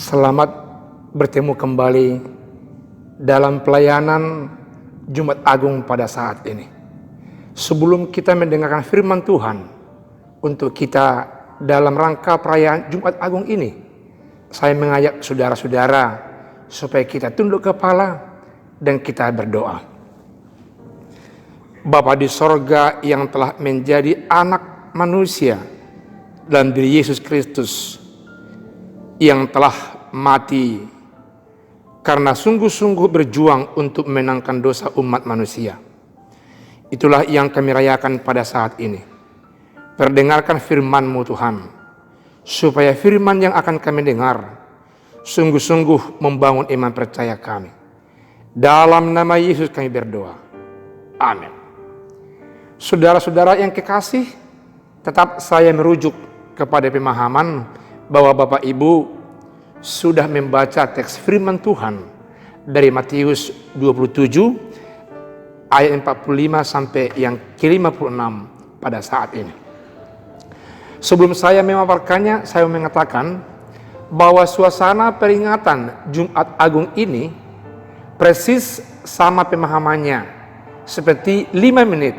Selamat bertemu kembali dalam pelayanan Jumat Agung pada saat ini. Sebelum kita mendengarkan firman Tuhan untuk kita dalam rangka perayaan Jumat Agung ini, saya mengajak saudara-saudara supaya kita tunduk kepala dan kita berdoa. Bapa di sorga yang telah menjadi anak manusia dalam diri Yesus Kristus, yang telah mati karena sungguh-sungguh berjuang untuk memenangkan dosa umat manusia. Itulah yang kami rayakan pada saat ini. Perdengarkan firman-Mu Tuhan, supaya firman yang akan kami dengar sungguh-sungguh membangun iman percaya kami. Dalam nama Yesus kami berdoa. Amin. Saudara-saudara yang kekasih, tetap saya merujuk kepada pemahaman bahwa Bapak Ibu sudah membaca teks firman Tuhan dari Matius 27 ayat 45 sampai yang ke-56 pada saat ini. Sebelum saya memaparkannya, saya mengatakan bahwa suasana peringatan Jumat Agung ini persis sama pemahamannya seperti 5 menit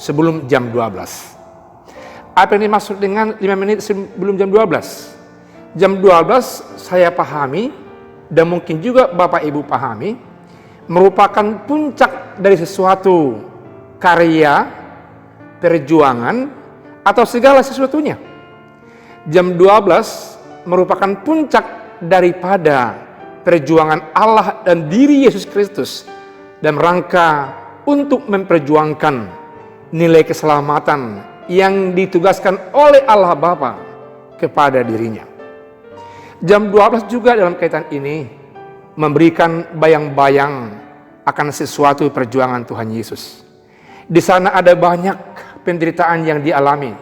sebelum jam 12. Apa yang dimaksud dengan 5 menit sebelum jam 12? Jam 12 saya pahami, dan mungkin juga Bapak Ibu pahami, merupakan puncak dari sesuatu karya, perjuangan, atau segala sesuatunya. Jam 12 merupakan puncak daripada perjuangan Allah dan diri Yesus Kristus dalam rangka untuk memperjuangkan nilai keselamatan yang ditugaskan oleh Allah Bapa kepada dirinya. Jam 12 juga dalam kaitan ini memberikan bayang-bayang akan sesuatu perjuangan Tuhan Yesus. Di sana ada banyak penderitaan yang dialami.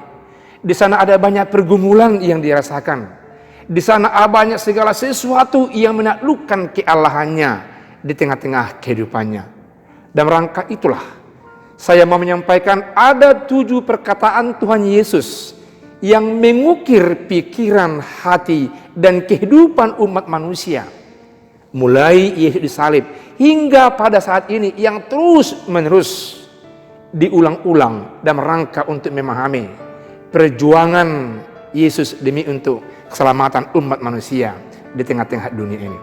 Di sana ada banyak pergumulan yang dirasakan. Di sana ada banyak segala sesuatu yang menaklukkan kealahannya di tengah-tengah kehidupannya. Dalam rangka itulah saya mau menyampaikan ada 7 perkataan Tuhan Yesus yang mengukir pikiran, hati, dan kehidupan umat manusia. Mulai Yesus disalib hingga pada saat ini yang terus-menerus diulang-ulang dalam rangka untuk memahami perjuangan Yesus demi untuk keselamatan umat manusia di tengah-tengah dunia ini.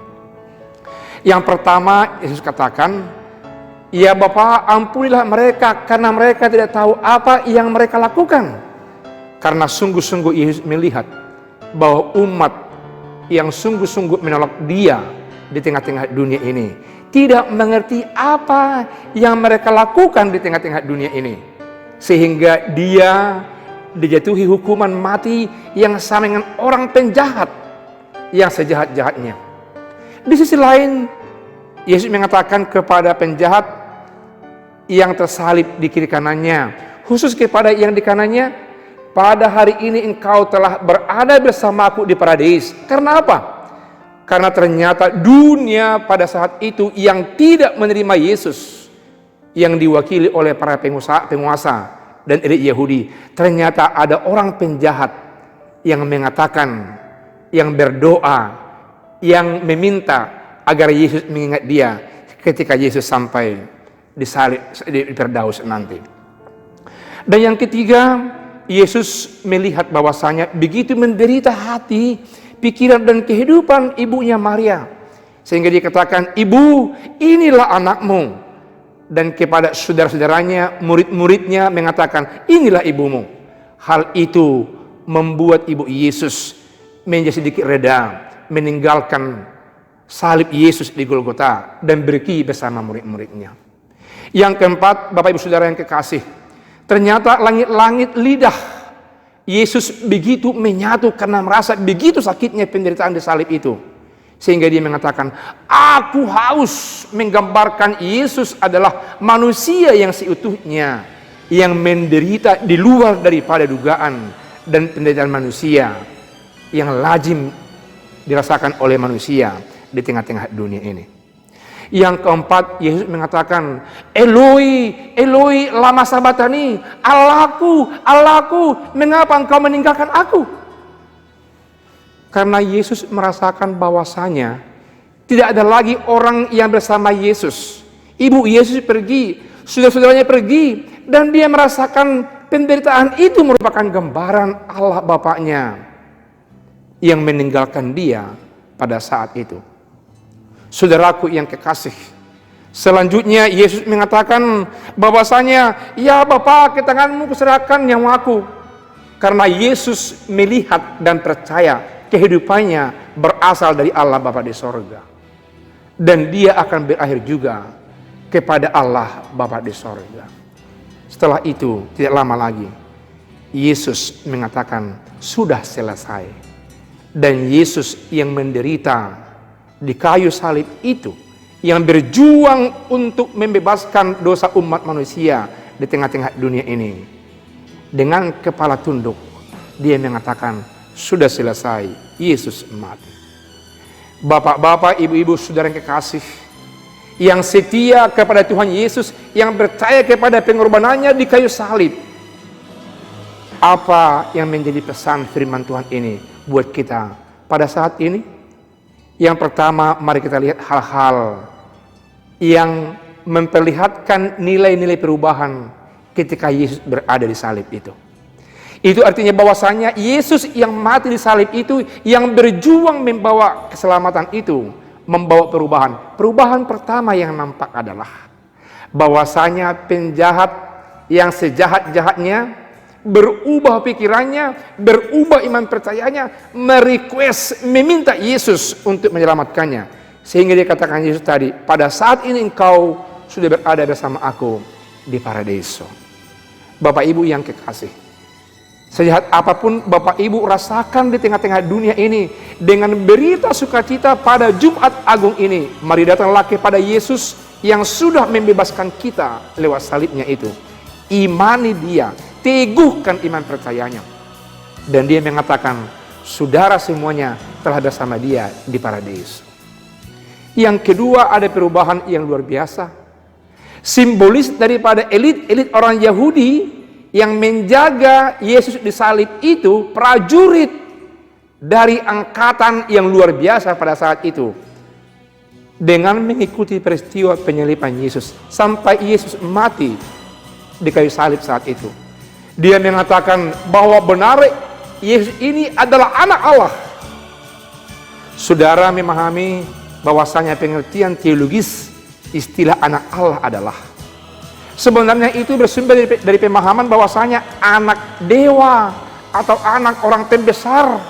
Yang pertama Yesus katakan, "Ya Bapa, ampunilah mereka karena mereka tidak tahu apa yang mereka lakukan." Karena sungguh-sungguh Yesus melihat bahwa umat yang sungguh-sungguh menolak Dia di tengah-tengah dunia ini tidak mengerti apa yang mereka lakukan di tengah-tengah dunia ini, sehingga Dia dijatuhi hukuman mati yang sama dengan orang penjahat yang sejahat-jahatnya. Di sisi lain, Yesus mengatakan kepada penjahat yang tersalib di kiri kanannya, khusus kepada yang di kanannya, "Pada hari ini engkau telah berada bersamaku di paradis." Karena apa? Karena ternyata dunia pada saat itu yang tidak menerima Yesus, yang diwakili oleh para penguasa dan elit Yahudi, ternyata ada orang penjahat yang mengatakan, yang berdoa, yang meminta agar Yesus mengingat dia ketika Yesus sampai disalib di Firdaus nanti. Dan yang ketiga, Yesus melihat bahwasanya begitu menderita hati, pikiran dan kehidupan ibunya Maria, sehingga dia katakan, "Ibu, inilah anakmu." Dan kepada saudara-saudaranya, murid-muridnya mengatakan, "Inilah ibumu." Hal itu membuat ibu Yesus menjadi sedikit reda, meninggalkan salib Yesus di Golgota dan pergi bersama murid-muridnya. Yang keempat, Bapak Ibu Saudara yang kekasih, ternyata langit-langit lidah Yesus begitu menyatu karena merasa begitu sakitnya penderitaan di salib itu, sehingga dia mengatakan, "Aku haus," menggambarkan Yesus adalah manusia yang seutuhnya, yang menderita di luar daripada dugaan dan penderitaan manusia yang lazim dirasakan oleh manusia di tengah-tengah dunia ini. Yang keempat, Yesus mengatakan, "Eloi, Eloi, lama sabatani?" Allahku, Allahku, mengapa engkau meninggalkan aku? Karena Yesus merasakan bahwasanya tidak ada lagi orang yang bersama Yesus. Ibu Yesus pergi, saudara-saudaranya pergi, dan dia merasakan penderitaan itu merupakan gambaran Allah Bapaknya yang meninggalkan dia pada saat itu. Saudaraku yang kekasih, selanjutnya Yesus mengatakan bahwasanya, ya Bapa, ke tanganmu kuserahkan nyawaku. Karena Yesus melihat dan percaya kehidupannya berasal dari Allah Bapa di sorga. Dan dia akan berakhir juga kepada Allah Bapa di sorga. Setelah itu, tidak lama lagi, Yesus mengatakan, sudah selesai. Dan Yesus yang menderita di kayu salib itu, yang berjuang untuk membebaskan dosa umat manusia di tengah-tengah dunia ini, dengan kepala tunduk, dia mengatakan, sudah selesai. Yesus mati. Bapak-bapak, ibu-ibu, saudara yang kekasih, yang setia kepada Tuhan Yesus, yang percaya kepada pengorbanannya di kayu salib, apa yang menjadi pesan firman Tuhan ini buat kita pada saat ini? Yang pertama, mari kita lihat hal-hal yang memperlihatkan nilai-nilai perubahan ketika Yesus berada di salib itu. Itu artinya bahwasanya Yesus yang mati di salib itu, yang berjuang membawa keselamatan itu, membawa perubahan. Perubahan pertama yang nampak adalah bahwasanya penjahat yang sejahat-jahatnya berubah pikirannya, berubah iman percayanya, meminta Yesus untuk menyelamatkannya. Sehingga dia katakan Yesus tadi, pada saat ini engkau sudah berada bersama aku di paradiso. Bapak Ibu yang kekasih, sejahat apapun Bapak Ibu rasakan di tengah-tengah dunia ini, dengan berita sukacita pada Jumat Agung ini, mari datanglah kepada Yesus yang sudah membebaskan kita lewat salibnya itu. Imani dia, teguhkan iman percayanya. Dan dia mengatakan, saudara semuanya telah bersama dia di paradiso. Yang kedua, ada perubahan yang luar biasa. Simbolis daripada elit-elit orang Yahudi yang menjaga Yesus disalib itu, prajurit dari angkatan yang luar biasa pada saat itu, dengan mengikuti peristiwa penyaliban Yesus sampai Yesus mati di kayu salib saat itu. Dia mengatakan bahwa benar Yesus ini adalah anak Allah. Saudara memahami bahwasanya pengertian teologis istilah anak Allah adalah, sebenarnya itu bersumber dari pemahaman bahwasanya anak dewa atau anak orang terbesar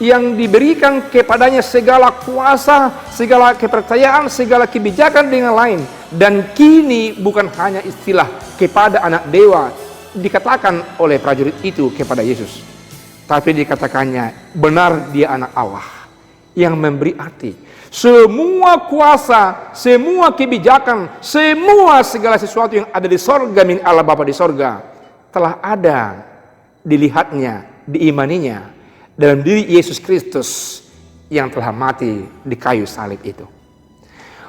yang diberikan kepadanya segala kuasa, segala kepercayaan, segala kebijakan dengan lain. Dan kini bukan hanya istilah kepada anak dewa dikatakan oleh prajurit itu kepada Yesus, tapi dikatakannya benar dia anak Allah, yang memberi arti semua kuasa, semua kebijakan, semua segala sesuatu yang ada di sorga min Allah Bapa di sorga telah ada dilihatnya, diimaninya dalam diri Yesus Kristus yang telah mati di kayu salib itu.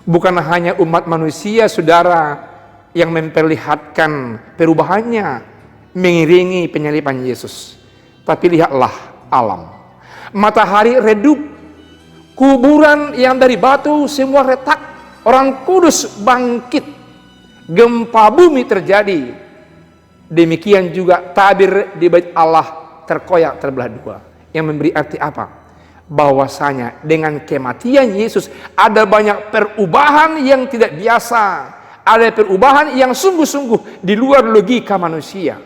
Bukan hanya umat manusia, saudara, yang memperlihatkan perubahannya mengiringi penyaliban Yesus, tapi lihatlah alam. Matahari redup, kuburan yang dari batu semua retak, orang kudus bangkit, gempa bumi terjadi. Demikian juga tabir di bait Allah terkoyak terbelah dua. Yang memberi arti apa? Bahwasanya dengan kematian Yesus ada banyak perubahan yang tidak biasa, ada perubahan yang sungguh-sungguh di luar logika manusia.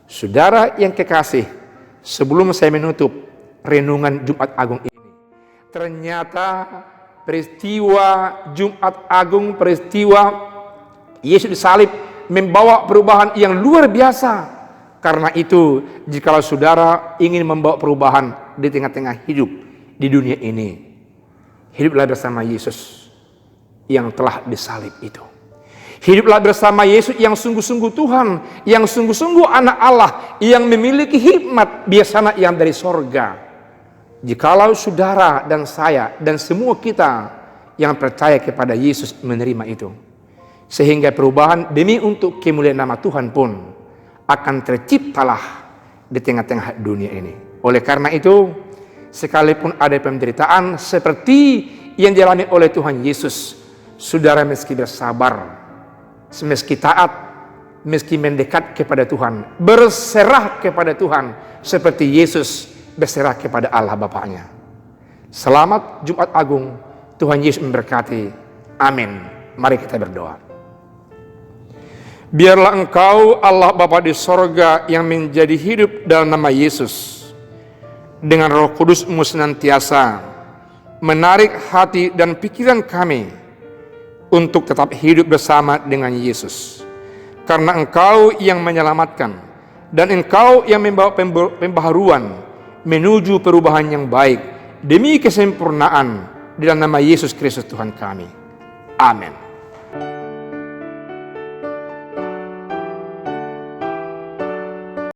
Saudara yang kekasih, sebelum saya menutup renungan Jumat Agung ini, ternyata peristiwa Jumat Agung, peristiwa Yesus disalib membawa perubahan yang luar biasa. Karena itu, jikalau saudara ingin membawa perubahan di tengah-tengah hidup di dunia ini, hiduplah bersama Yesus yang telah disalib itu. Hiduplah bersama Yesus yang sungguh-sungguh Tuhan, yang sungguh-sungguh anak Allah, yang memiliki hikmat bijaksana yang dari sorga. Jikalau saudara dan saya dan semua kita yang percaya kepada Yesus menerima itu, sehingga perubahan demi untuk kemuliaan nama Tuhan pun akan terciptalah di tengah-tengah dunia ini. Oleh karena itu, sekalipun ada penderitaan seperti yang dialami oleh Tuhan Yesus, saudara meski bersabar, meski taat, meski mendekat kepada Tuhan, berserah kepada Tuhan seperti Yesus berserah kepada Allah Bapaknya. Selamat Jumat Agung, Tuhan Yesus memberkati. Amin. Mari kita berdoa. Biarlah Engkau Allah Bapa di sorga yang menjadi hidup dalam nama Yesus, dengan Roh Kudus-Mu senantiasa menarik hati dan pikiran kami untuk tetap hidup bersama dengan Yesus. Karena Engkau yang menyelamatkan dan Engkau yang membawa pembaharuan menuju perubahan yang baik demi kesempurnaan, di dalam nama Yesus Kristus Tuhan kami. Amin.